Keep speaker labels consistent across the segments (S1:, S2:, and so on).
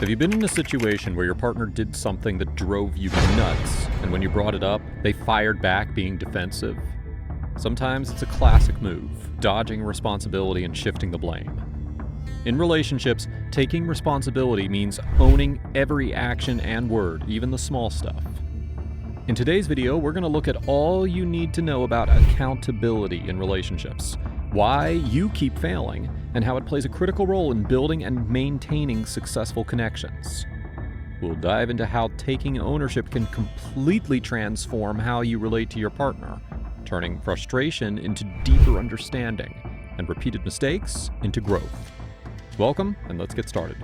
S1: Have you been in a situation where your partner did something that drove you nuts, and when you brought it up, they fired back being defensive? Sometimes it's a classic move, dodging responsibility and shifting the blame. In relationships, taking responsibility means owning every action and word, even the small stuff. In today's video, we're going to look at all you need to know about accountability in relationships, why you keep failing, and how it plays a critical role in building and maintaining successful connections. We'll dive into how taking ownership can completely transform how you relate to your partner, turning frustration into deeper understanding, and repeated mistakes into growth. Welcome, and let's get started.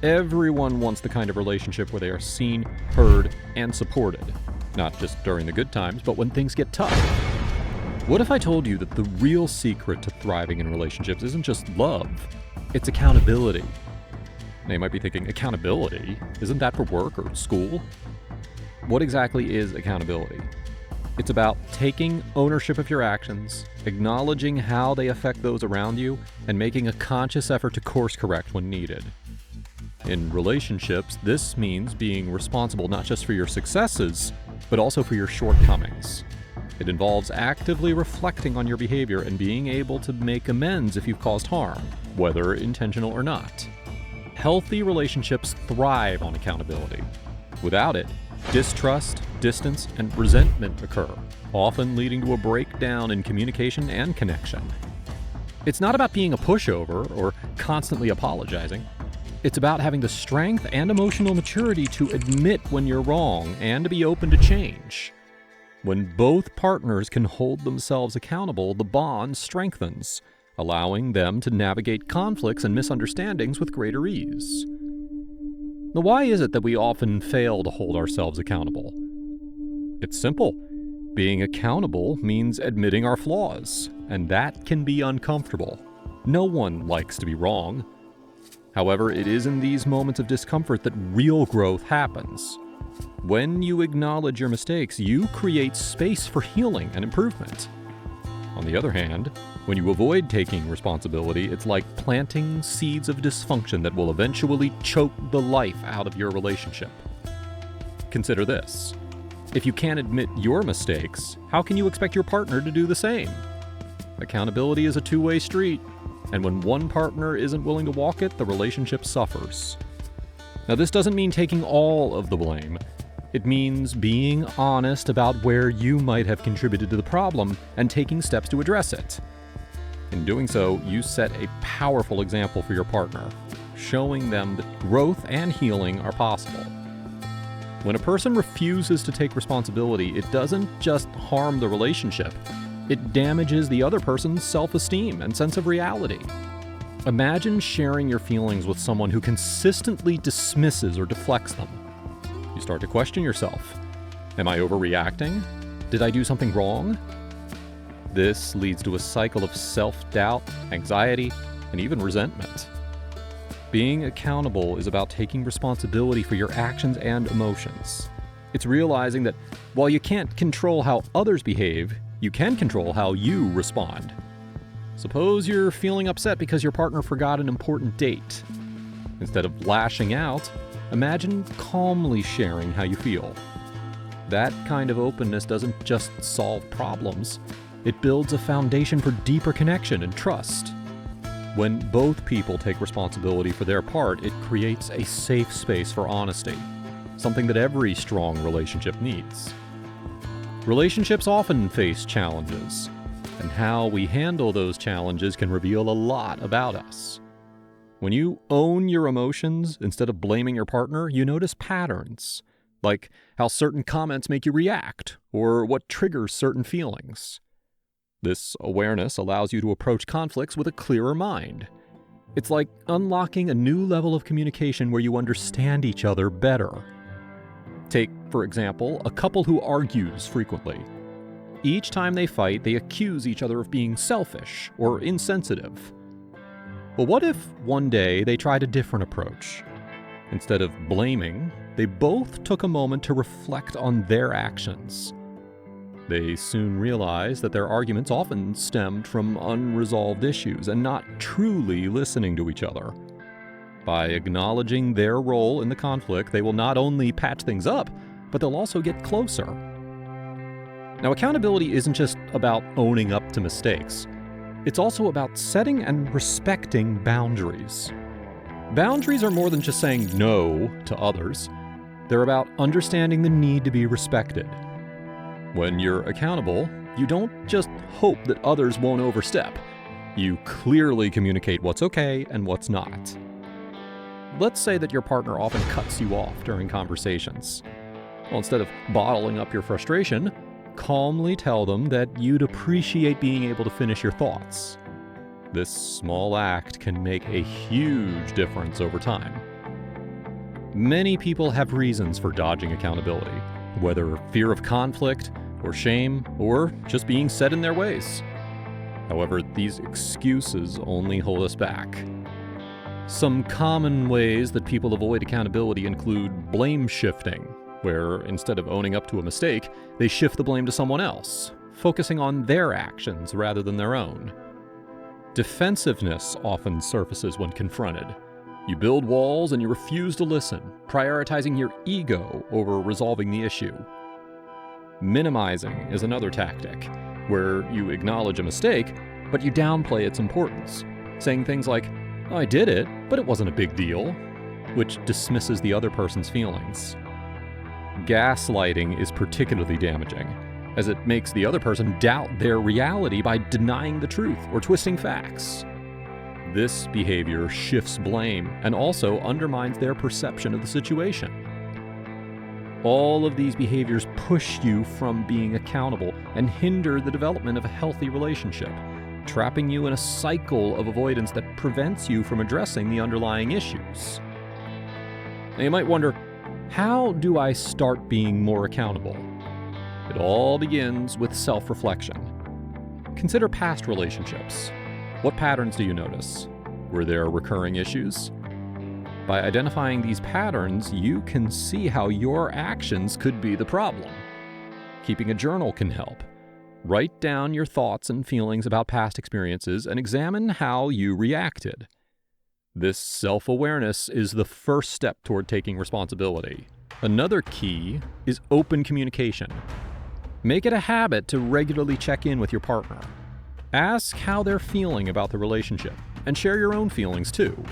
S1: Everyone wants the kind of relationship where they are seen, heard, and supported, not just during the good times, but when things get tough. What if I told you that the real secret to thriving in relationships isn't just love, it's accountability? Now you might be thinking, accountability? Isn't that for work or school? What exactly is accountability? It's about taking ownership of your actions, acknowledging how they affect those around you, and making a conscious effort to course correct when needed. In relationships, this means being responsible not just for your successes, but also for your shortcomings. It involves actively reflecting on your behavior and being able to make amends if you've caused harm, whether intentional or not. Healthy relationships thrive on accountability. Without it, distrust, distance, and resentment occur, often leading to a breakdown in communication and connection. It's not about being a pushover or constantly apologizing. It's about having the strength and emotional maturity to admit when you're wrong and to be open to change. When both partners can hold themselves accountable, the bond strengthens, allowing them to navigate conflicts and misunderstandings with greater ease. Now, why is it that we often fail to hold ourselves accountable? It's simple. Being accountable means admitting our flaws, and that can be uncomfortable. No one likes to be wrong. However, it is in these moments of discomfort that real growth happens. When you acknowledge your mistakes, you create space for healing and improvement. On the other hand, when you avoid taking responsibility, it's like planting seeds of dysfunction that will eventually choke the life out of your relationship. Consider this. If you can't admit your mistakes, how can you expect your partner to do the same? Accountability is a two-way street, and when one partner isn't willing to walk it, the relationship suffers. Now, this doesn't mean taking all of the blame. It means being honest about where you might have contributed to the problem and taking steps to address it. In doing so, you set a powerful example for your partner, showing them that growth and healing are possible. When a person refuses to take responsibility, it doesn't just harm the relationship, it damages the other person's self-esteem and sense of reality. Imagine sharing your feelings with someone who consistently dismisses or deflects them. You start to question yourself. Am I overreacting? Did I do something wrong? This leads to a cycle of self-doubt, anxiety, and even resentment. Being accountable is about taking responsibility for your actions and emotions. It's realizing that while you can't control how others behave, you can control how you respond. Suppose you're feeling upset because your partner forgot an important date. Instead of lashing out, imagine calmly sharing how you feel. That kind of openness doesn't just solve problems, it builds a foundation for deeper connection and trust. When both people take responsibility for their part, it creates a safe space for honesty, something that every strong relationship needs. Relationships often face challenges, and how we handle those challenges can reveal a lot about us. When you own your emotions instead of blaming your partner, you notice patterns, like how certain comments make you react, or what triggers certain feelings. This awareness allows you to approach conflicts with a clearer mind. It's like unlocking a new level of communication where you understand each other better. Take, for example, a couple who argues frequently. Each time they fight, they accuse each other of being selfish or insensitive. But what if one day they tried a different approach? Instead of blaming, they both took a moment to reflect on their actions. They soon realized that their arguments often stemmed from unresolved issues and not truly listening to each other. By acknowledging their role in the conflict, they will not only patch things up, but they'll also get closer. Now, accountability isn't just about owning up to mistakes. It's also about setting and respecting boundaries. Boundaries are more than just saying no to others. They're about understanding the need to be respected. When you're accountable, you don't just hope that others won't overstep. You clearly communicate what's okay and what's not. Let's say that your partner often cuts you off during conversations. Well, instead of bottling up your frustration, calmly tell them that you'd appreciate being able to finish your thoughts. This small act can make a huge difference over time. Many people have reasons for dodging accountability, whether fear of conflict, or shame, or just being set in their ways. However, these excuses only hold us back. Some common ways that people avoid accountability include blame shifting, where instead of owning up to a mistake, they shift the blame to someone else, focusing on their actions rather than their own. Defensiveness often surfaces when confronted. You build walls and you refuse to listen, prioritizing your ego over resolving the issue. Minimizing is another tactic, where you acknowledge a mistake, but you downplay its importance, saying things like, "I did it, but it wasn't a big deal," which dismisses the other person's feelings. Gaslighting is particularly damaging, as it makes the other person doubt their reality by denying the truth or twisting facts. This behavior shifts blame and also undermines their perception of the situation. All of these behaviors push you from being accountable and hinder the development of a healthy relationship, trapping you in a cycle of avoidance that prevents you from addressing the underlying issues. Now you might wonder, how do I start being more accountable? It all begins with self-reflection. Consider past relationships. What patterns do you notice? Were there recurring issues? By identifying these patterns, you can see how your actions could be the problem. Keeping a journal can help. Write down your thoughts and feelings about past experiences and examine how you reacted. This self-awareness is the first step toward taking responsibility. Another key is open communication. Make it a habit to regularly check in with your partner. Ask how they're feeling about the relationship, and share your own feelings too.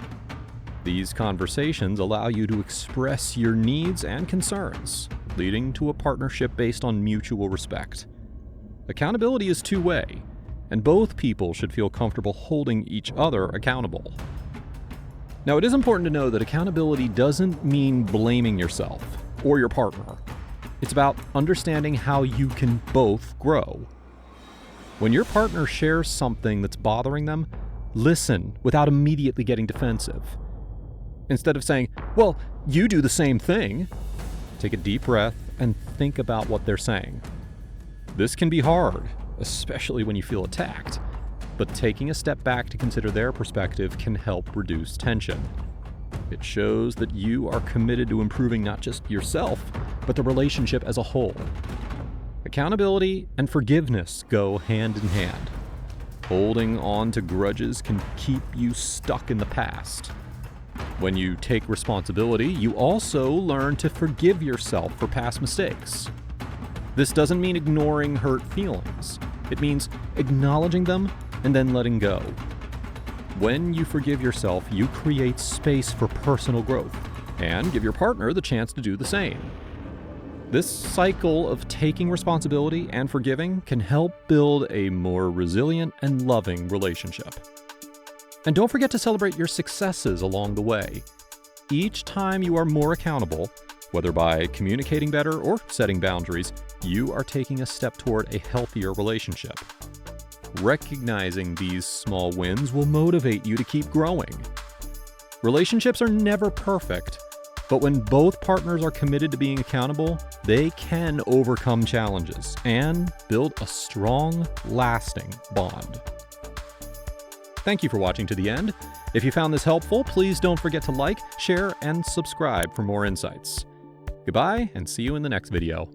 S1: These conversations allow you to express your needs and concerns, leading to a partnership based on mutual respect. Accountability is two-way, and both people should feel comfortable holding each other accountable. Now, it is important to know that accountability doesn't mean blaming yourself or your partner. It's about understanding how you can both grow. When your partner shares something that's bothering them, listen without immediately getting defensive. Instead of saying, "Well, you do the same thing," take a deep breath and think about what they're saying. This can be hard, especially when you feel attacked, but taking a step back to consider their perspective can help reduce tension. It shows that you are committed to improving not just yourself, but the relationship as a whole. Accountability and forgiveness go hand in hand. Holding on to grudges can keep you stuck in the past. When you take responsibility, you also learn to forgive yourself for past mistakes. This doesn't mean ignoring hurt feelings. It means acknowledging them and then letting go. When you forgive yourself, you create space for personal growth and give your partner the chance to do the same. This cycle of taking responsibility and forgiving can help build a more resilient and loving relationship. And don't forget to celebrate your successes along the way. Each time you are more accountable, whether by communicating better or setting boundaries, you are taking a step toward a healthier relationship. Recognizing these small wins will motivate you to keep growing. Relationships are never perfect, but when both partners are committed to being accountable, they can overcome challenges and build a strong, lasting bond. Thank you for watching to the end. If you found this helpful, please don't forget to like, share, and subscribe for more insights. Goodbye, and see you in the next video.